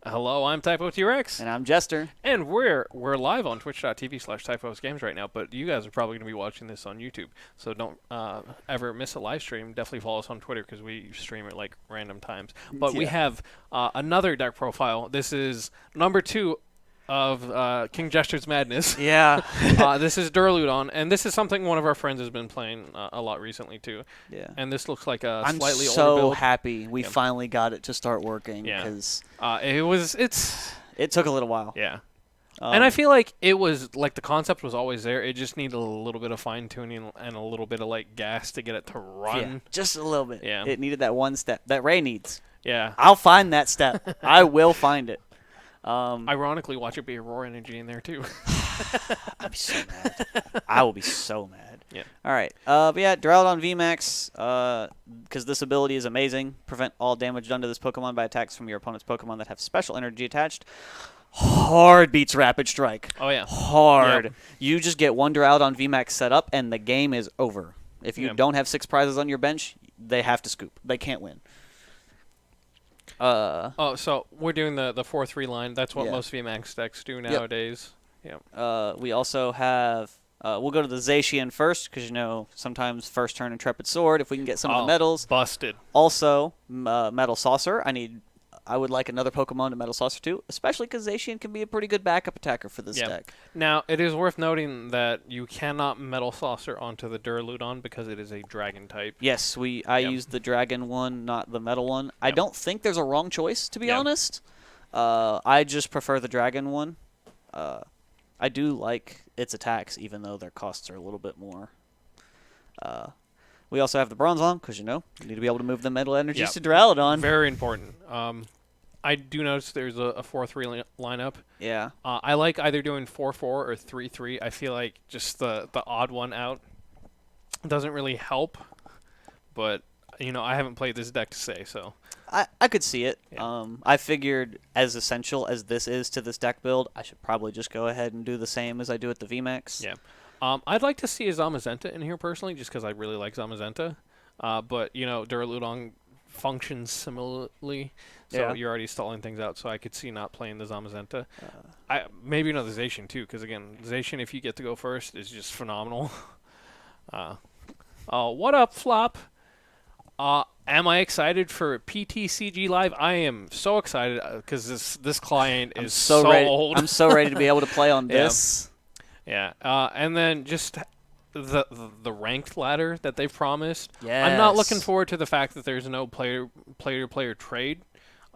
Hello, I'm Typo T-Rex. And I'm Jester. And we're live on twitch.tv/typos games right now, but you guys are probably going to be watching this on YouTube. So don't ever miss a live stream. Definitely follow us on Twitter because we stream at like random times. But we have another deck profile. This is number 2 of King Jester's Madness. Yeah. This is Duraludon, and this is something one of our friends has been playing a lot recently too. Yeah. And this looks like a I'm slightly older so build. happy we finally got it to start working Yeah. because It took a little while. Yeah. And I feel like it was, like, the concept was always there. It just needed a little bit of fine-tuning and a little bit of, like, gas to get it to run. Yeah, just a little bit. Yeah. It needed that one step that Ray needs. Yeah. I'll find that step. I will find it. Ironically, watch it be a Roar Energy in there, too. I'd be so mad. I will be so mad. Yeah. All right. But yeah, Duraludon VMAX, because this ability is amazing. Prevent all damage done to this Pokemon by attacks from your opponent's Pokemon that have special energy attached. Hard beats Rapid Strike. Oh, yeah. Hard. Yep. You just get one Duraludon VMAX set up, and the game is over. If you Yeah. don't have 6 prizes on your bench, they have to scoop. They can't win. So we're doing the 4-3 line. That's what Yeah. most VMAX decks do nowadays. Yeah. We also have. We'll go to the Zacian first, because sometimes first turn Intrepid Sword if we can get some of the medals. Busted. Also, Metal Saucer. I would like another Pokemon to Metal Saucer too, especially because Zacian can be a pretty good backup attacker for this deck. Now, it is worth noting that you cannot Metal Saucer onto the Duraludon because it is a Dragon type. Yes, I used the Dragon one, not the Metal one. I don't think there's a wrong choice, to be honest. I just prefer the Dragon one. I do like its attacks, even though their costs are a little bit more. We also have the Bronzong, because you need to be able to move the Metal Energies to Duraludon. Very important. I do notice there's a 4-3 lineup. Yeah. I like either doing 4-4 or 3-3. I feel like just the odd one out doesn't really help. But, I haven't played this deck to say, so. I could see it. Yeah. I figured as essential as this is to this deck build, I should probably just go ahead and do the same as I do at the VMAX. Yeah. I'd like to see a Zamazenta in here personally, just because I really like Zamazenta. But, Duraludon functions similarly, so you're already stalling things out, so I could see not playing the Zamazenta. Maybe another Zacian, too, because, again, Zacian, if you get to go first, is just phenomenal. What up, Flop? Am I excited for PTCG Live? I am so excited, because this client is so old. I'm so ready to be able to play on this. Yeah, and then just the ranked ladder that they've promised. Yes. I'm not looking forward to the fact that there's no player-to-player trade.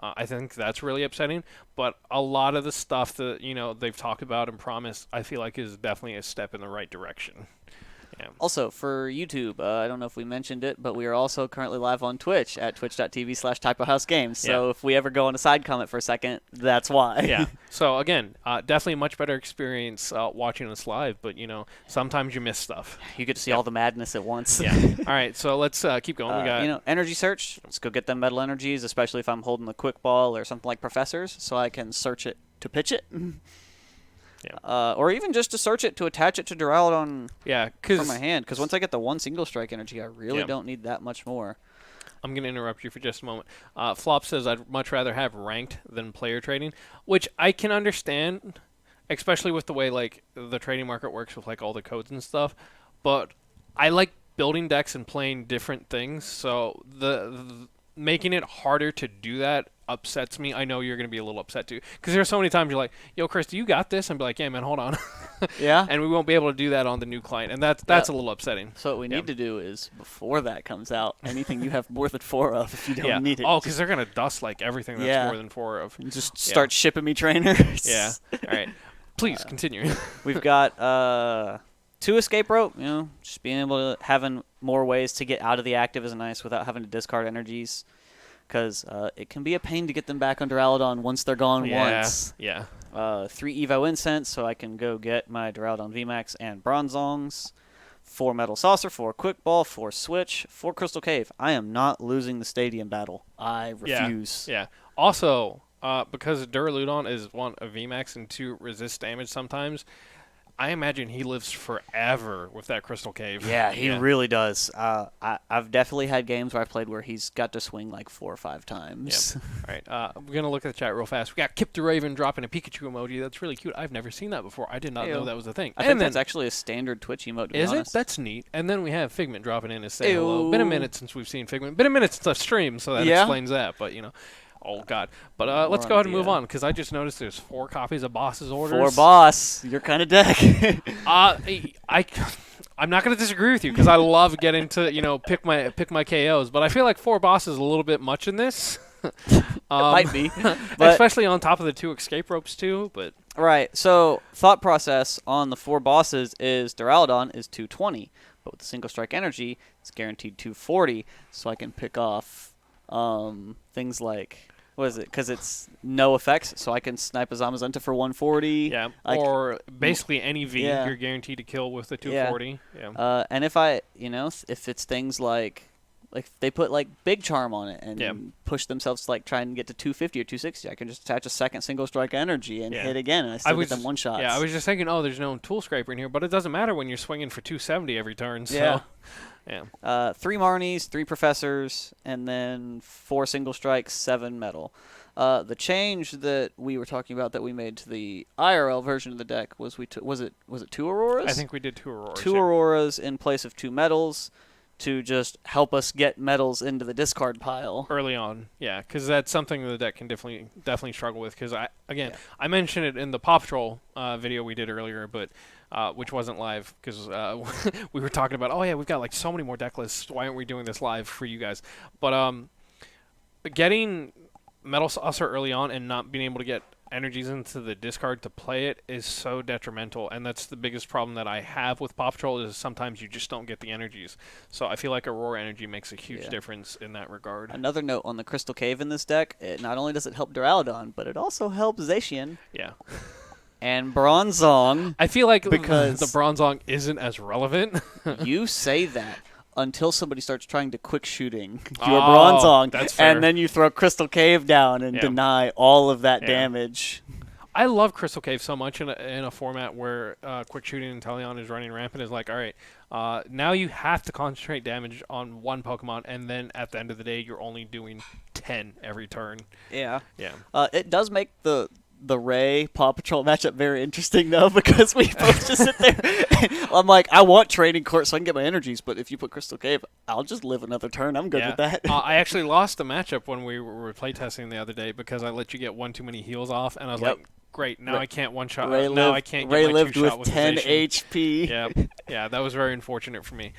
I think that's really upsetting. But a lot of the stuff that they've talked about and promised, I feel like is definitely a step in the right direction. Yeah. Also, for YouTube, I don't know if we mentioned it, but we are also currently live on Twitch at twitch.tv/TypoHouseGames. So if we ever go on a side comment for a second, that's why. Yeah. So, again, definitely a much better experience watching us live, but, sometimes you miss stuff. You get to see all the madness at once. Yeah. All right, so let's keep going. We got Energy Search. Let's go get them Metal Energies, especially if I'm holding the Quick Ball or something like Professor's, so I can search it to pitch it. Yeah. Or even just to search it to attach it to Duraludon from my hand. Because once I get the one single strike energy, I really don't need that much more. I'm going to interrupt you for just a moment. Flop says I'd much rather have ranked than player trading, which I can understand, especially with the way like the trading market works with like all the codes and stuff. But I like building decks and playing different things, so the making it harder to do that upsets me. I know you're going to be a little upset too, because there's so many times you're like, yo, Chris, you got this? And be like, yeah, man, hold on. Yeah. And we won't be able to do that on the new client, and that's a little upsetting. So what we need to do is, before that comes out, anything you have more than 4 of, if you don't need it. Oh, because they're going to dust like everything that's more than 4 of. Just start shipping me trainers. Yeah. All right. Please continue. We've got 2 escape rope. Just being able to having more ways to get out of the active is nice without having to discard energies. Because it can be a pain to get them back on Duraludon once they're gone once. Yeah. 3 Evo Incense, so I can go get my Duraludon VMAX and Bronzongs. 4 Metal Saucer, 4 Quick Ball, 4 Switch, 4 Crystal Cave. I am not losing the Stadium battle. I refuse. Yeah. Also, because Duraludon is 1 a VMAX and 2 resist damage sometimes, I imagine he lives forever with that Crystal Cave. Yeah, he really does. I've definitely had games where I've played where he's got to swing like 4 or 5 times. All right, we're gonna look at the chat real fast. We got Kip the Raven dropping a Pikachu emoji. That's really cute. I've never seen that before. I did not know that was a thing. I think that's actually a standard Twitch emote. To be is it? honest. That's neat. And then we have Figment dropping in to say hello. Been a minute since we've seen Figment. Been a minute since I've streamed, so that explains that. But you know. Oh God! But let's go ahead and move on because I just noticed there's 4 copies of Boss's Orders. 4 boss, your kind of deck. I'm not going to disagree with you because I love getting to pick my KOs, but I feel like 4 bosses is a little bit much in this. Might be, especially on top of the 2 escape ropes too. But right. So thought process on the 4 bosses is Duraludon is 220, but with the single strike energy, it's guaranteed 240. So I can pick off things like. What is it? Because it's no effects, so I can snipe a Zamazenta for 140. Yeah, or basically any V you're guaranteed to kill with the 240. Yeah. And if if it's things like they put like Big Charm on it and push themselves to like try and get to 250 or 260, I can just attach a second single strike energy and hit again, and I still get them one shots. Yeah, I was just thinking, there's no Tool Scraper in here, but it doesn't matter when you're swinging for 270 every turn. So. Yeah. Yeah. 3 Marnies, 3 Professors, and then 4 single strikes, 7 metal. The change that we were talking about that we made to the IRL version of the deck was was it 2 Auroras? I think we did 2 Auroras. 2 Auroras in place of 2 metals to just help us get metals into the discard pile early on. Yeah, because that's something the deck can definitely struggle with. Because I mentioned it in the Paw Patrol video we did earlier, but. Which wasn't live because we were talking about, we've got like so many more deck lists. Why aren't we doing this live for you guys? But getting Metal Saucer early on and not being able to get energies into the discard to play it is so detrimental, and that's the biggest problem that I have with Paw Patrol is sometimes you just don't get the energies. So I feel like Aurora Energy makes a huge difference in that regard. Another note on the Crystal Cave in this deck, it not only does it help Duraludon, but it also helps Zacian. Yeah. And Bronzong. I feel like because the Bronzong isn't as relevant. You say that until somebody starts trying to quick shooting your Bronzong, that's fair. And then you throw Crystal Cave down and deny all of that damage. I love Crystal Cave so much in a format where quick shooting and Teleon is running rampant. Is like, all right, now you have to concentrate damage on one Pokemon, and then at the end of the day, you're only doing 10 every turn. Yeah. Yeah. It does make the Ray Paw Patrol matchup very interesting though, because we both just sit there. I'm like, I want Training Court so I can get my energies, but if you put Crystal Cave, I'll just live another turn. I'm good with that. I actually lost the matchup when we were playtesting the other day because I let you get one too many heals off, and I was like, great, now I can't one shot. Now I can't get Ray my lived two shot with 10 HP. Yeah, that was very unfortunate for me.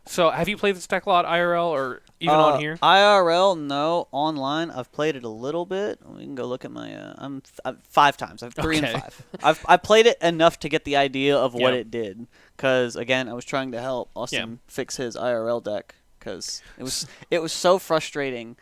So have you played this deck a lot IRL or even on here? IRL, no. Online, I've played it a little bit. We can go look at my. I'm 5 times. I've 3 and 5. I played it enough to get the idea of what it did. Because again, I was trying to help Austin fix his IRL deck because it was so frustrating.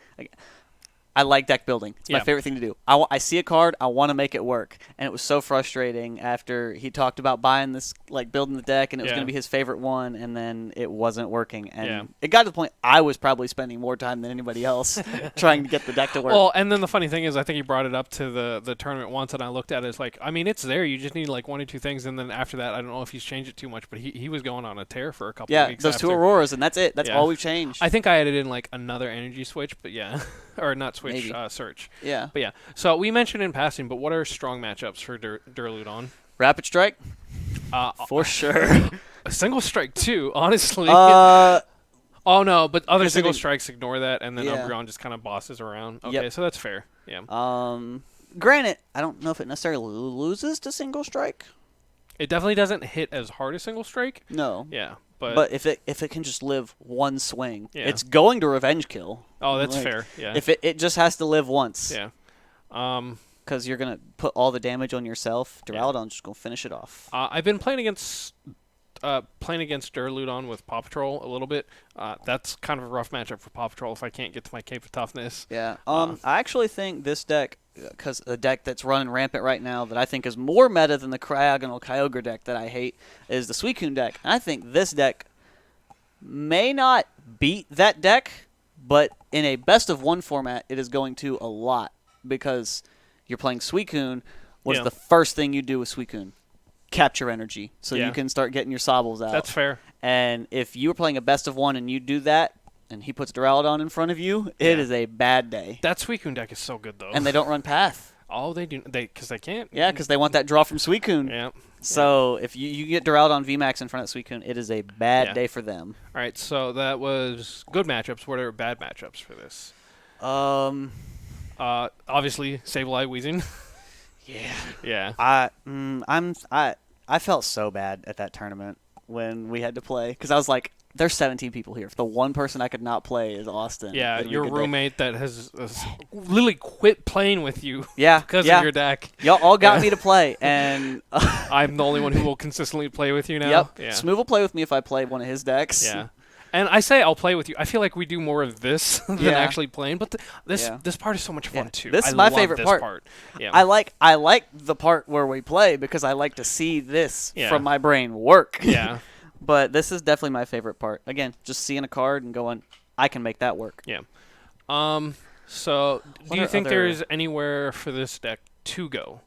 I like deck building. It's my favorite thing to do. I see a card, I want to make it work. And it was so frustrating after he talked about buying this, like building the deck, and it was going to be his favorite one, and then it wasn't working. And it got to the point I was probably spending more time than anybody else trying to get the deck to work. Well, and then the funny thing is, I think he brought it up to the tournament once, and I looked at it. It's like, I mean, it's there. You just need like 1 or 2 things, and then after that, I don't know if he's changed it too much, but he was going on a tear for a couple of weeks. Yeah, those 2 Auroras, and that's it. That's all we've changed. I think I added in like another energy switch, but or not switch, search. Yeah. But so we mentioned in passing, but what are strong matchups for Duraludon? Rapid Strike? For sure. A single strike too, honestly. Oh no, but other single strikes ignore that, and then Umbreon just kind of bosses around. Okay, so that's fair. Yeah. Granted, I don't know if it necessarily loses to single strike. It definitely doesn't hit as hard as single strike. No. Yeah. But if it can just live one swing, it's going to revenge kill. Oh, that's fair. Yeah. If it just has to live once. Yeah. Because you're gonna put all the damage on yourself. Duraludon's just gonna finish it off. I've been playing against Duraludon with Paw Patrol a little bit. That's kind of a rough matchup for Paw Patrol if I can't get to my Cape of Toughness. Yeah. I actually think this deck, because a deck that's running rampant right now that I think is more meta than the Cryogonal Kyogre deck that I hate, is the Suicune deck. And I think this deck may not beat that deck, but in a best-of-1 format, it is going to a lot because you're playing Suicune. What's the first thing you do with Suicune? capture energy, so Yeah. you can start getting your sobbles out. That's fair. And if you were playing a best of one and you do that, and he puts Duraludon in front of you, it Yeah. is a bad day. That Suicune deck is so good though. And they don't run Path. Oh, they do. Because they can't. Yeah, because they want that draw from Suicune. Yeah. So if you get Duraludon VMAX in front of Suicune, it is a bad Yeah. day for them. All right. So that was good matchups. What are bad matchups for this? Obviously, Sableye Weezing. Yeah. Yeah. I felt so bad at that tournament when we had to play because I was like, there's 17 people here. The one person I could not play is Austin. Yeah. It'd be a Your good day. roommate that has literally quit playing with you Yeah, because yeah. of your deck. Y'all all got Yeah. me to play, and I'm the only one who will consistently play with you now. yep, Yeah. Smooth will play with me if I play one of his decks. Yeah. And I say I'll play with you. I feel like we do more of this than Yeah. actually playing, but this Yeah. this part is so much fun Yeah. too. This I is my love favorite this part. Yeah. I like the part where we play because I like to see this Yeah. from my brain work. Yeah. But this is definitely my favorite part. Again, just seeing a card and going, I can make that work. Yeah. So What do you are think other- there's anywhere for this deck to go?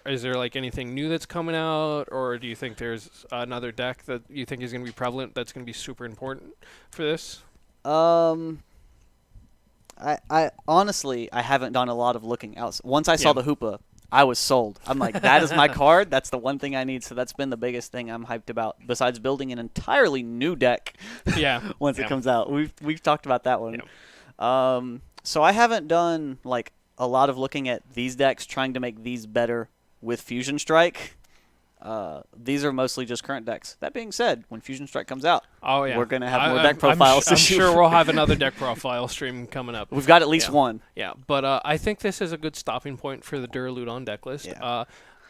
Is there like anything new that's coming out, or do you think there's another deck that you think is going to be prevalent that's going to be super important for this? I honestly I haven't done a lot of looking out. Once I saw Yeah. the Hoopa, I was sold. I'm like, that is my card. That's the one thing I need. So that's been the biggest thing I'm hyped about. Besides building an entirely new deck Yeah. once Yeah. it comes out. We've talked about that one. Yeah. So I haven't done like a lot of looking at these decks, trying to make these better with Fusion Strike. These are mostly just current decks. That being said, when Fusion Strike comes out, Oh yeah. we're gonna have more I'm- deck profiles to I'm shoot sure for. we'll have another deck profile stream coming up. we've got at least Yeah. one. Yeah, but I think this is a good stopping point for the Duraludon deck list. Yeah.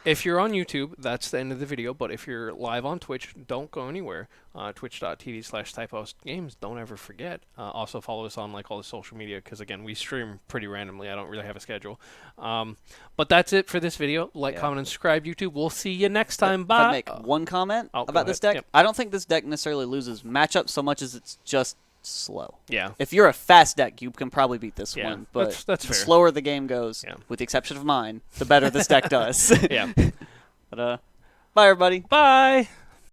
If you're on YouTube, that's the end of the video. But if you're live on Twitch, don't go anywhere. Twitch.tv/TypeHostGames. Don't ever forget. Also follow us on like all the social media because again, we stream pretty randomly. I don't really have a schedule. But that's it for this video. Like, Yeah. comment, and subscribe. YouTube. We'll see you next time. If Bye. I make one comment Oh, go about this ahead. deck, Yep. I don't think this deck necessarily loses matchups so much as it's just slow. Yeah. If you're a fast deck, you can probably beat this Yeah, one. But that's the fair. slower the game goes, Yeah. with the exception of mine, the better this deck does. Yeah. But bye everybody. Bye.